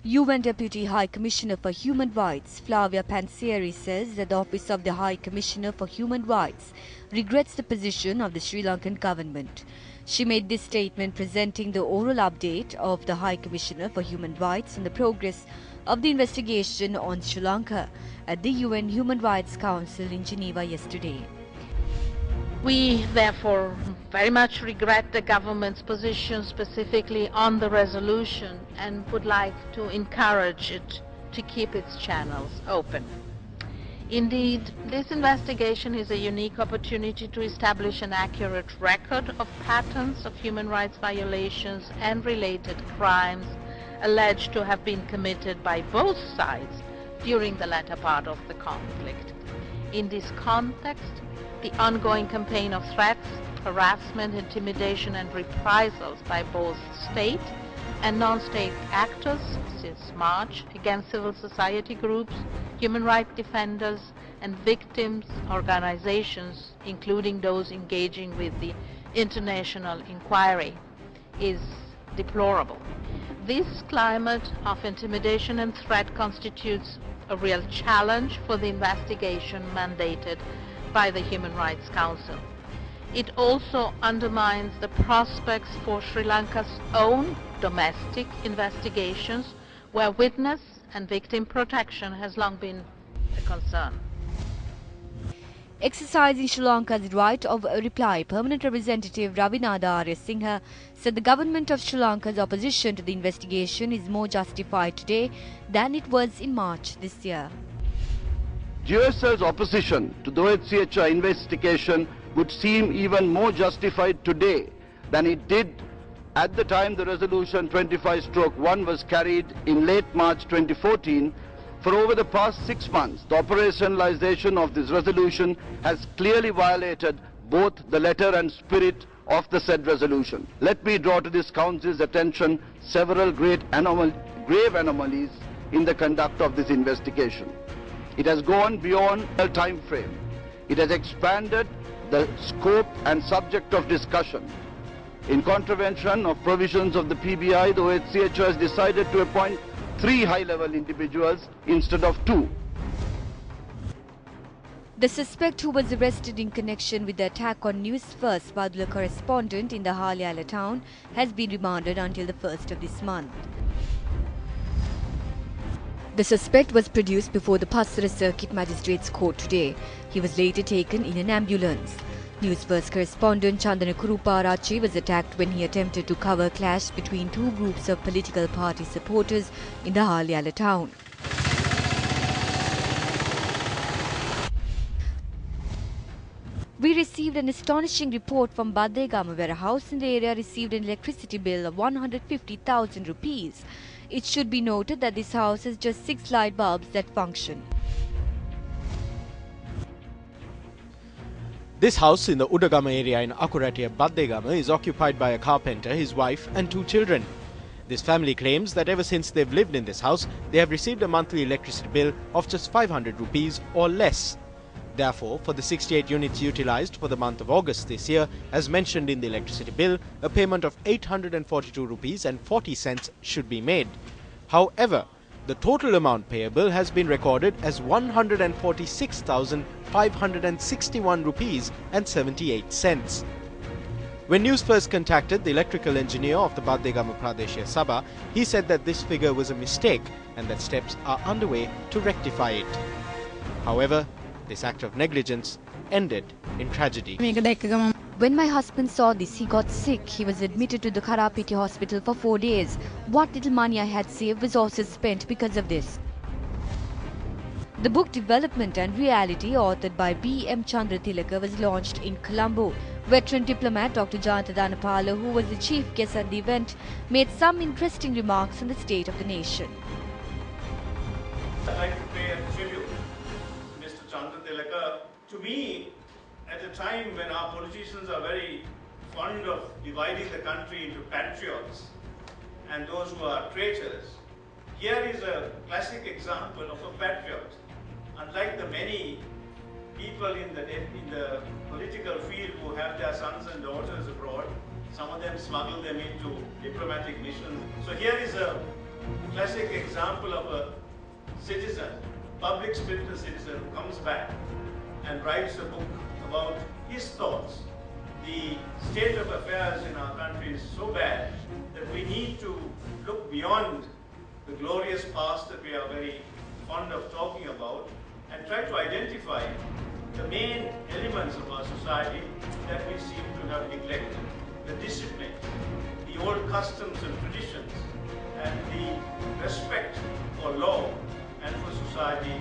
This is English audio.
UN Deputy High Commissioner for Human Rights Flavia Pansieri says that the Office of the High Commissioner for Human Rights regrets the position of the Sri Lankan government. She made this statement presenting the oral update of the High Commissioner for Human Rights on the progress of the investigation on Sri Lanka at the UN Human Rights Council in Geneva yesterday. We therefore very much regret the government's position specifically on the resolution and would like to encourage it to keep its channels open. Indeed, this investigation is a unique opportunity to establish an accurate record of patterns of human rights violations and related crimes alleged to have been committed by both sides during the latter part of the conflict. In this context, the ongoing campaign of threats, harassment, intimidation and reprisals by both state and non-state actors since March against civil society groups, human rights defenders and victims organizations, including those engaging with the international inquiry, is deplorable. This climate of intimidation and threat constitutes a real challenge for the investigation mandated by the Human Rights Council. It also undermines the prospects for Sri Lanka's own domestic investigations, where witness and victim protection has long been a concern. Exercising Sri Lanka's right of reply, Permanent Representative Ravinada Arya Singha said the government of Sri Lanka's opposition to the investigation is more justified today than it was in March this year. GSL's opposition to the OHCHR investigation would seem even more justified today than it did at the time the resolution 25/1 was carried in late March 2014. For over the past 6 months, the operationalization of this resolution has clearly violated both the letter and spirit of the said resolution. Let me draw to this Council's attention several grave anomalies in the conduct of this investigation. It has gone beyond the time frame. It has expanded the scope and subject of discussion. In contravention of provisions of the PBI, the OHCHR has decided to appoint 3 high-level individuals instead of 2. The suspect, who was arrested in connection with the attack on Newsfirst.lk correspondent in the Halyala town, has been remanded until the 1st of this month. The suspect was produced before the Passara Circuit Magistrates Court today. He was later taken in an ambulance. Newsfirst correspondent Chandana Kuruparachi was attacked when he attempted to cover a clash between 2 groups of political party supporters in the Halyala town. We received an astonishing report from Baddegama, where a house in the area received an electricity bill of 150,000 rupees. It should be noted that this house has just 6 light bulbs that function. This house in the Udagama area in Akuratiya, Baddegama, is occupied by a carpenter, his wife and 2 children. This family claims that ever since they've lived in this house, they have received a monthly electricity bill of just 500 rupees or less. Therefore, for the 68 units utilized for the month of August this year, as mentioned in the electricity bill, a payment of 842 rupees and 40 cents should be made. However, the total amount payable has been recorded as 146,561 rupees and 78 cents. When Newsfirst contacted the electrical engineer of the Baddegama Pradeshya Sabha, he said that this figure was a mistake and that steps are underway to rectify it. However, this act of negligence ended in tragedy. When my husband saw this, he got sick. He was admitted to the Karapiti hospital for 4 days. What little money I had saved was also spent because of this. The book Development and Reality, authored by B.M. Chandra Tilaka, was launched in Colombo. Veteran diplomat Dr. Janta Dhanapala, who was the chief guest at the event, made some interesting remarks on the state of the nation. I'd like to pay a tribute to Mr. Chandra Tilaka. To me, at a time when our politicians are very fond of dividing the country into patriots and those who are traitors, here is a classic example of a patriot. Unlike the many people in the political field who have their sons and daughters abroad, some of them smuggle them into diplomatic missions. So here is a classic example of a citizen, public spirited citizen who comes back and writes a book about his thoughts. The state of affairs in our country is so bad that we need to look beyond the glorious past that we are very fond of talking about and try to identify the main elements of our society that we seem to have neglected. The discipline, the old customs and traditions, and the respect for law and for society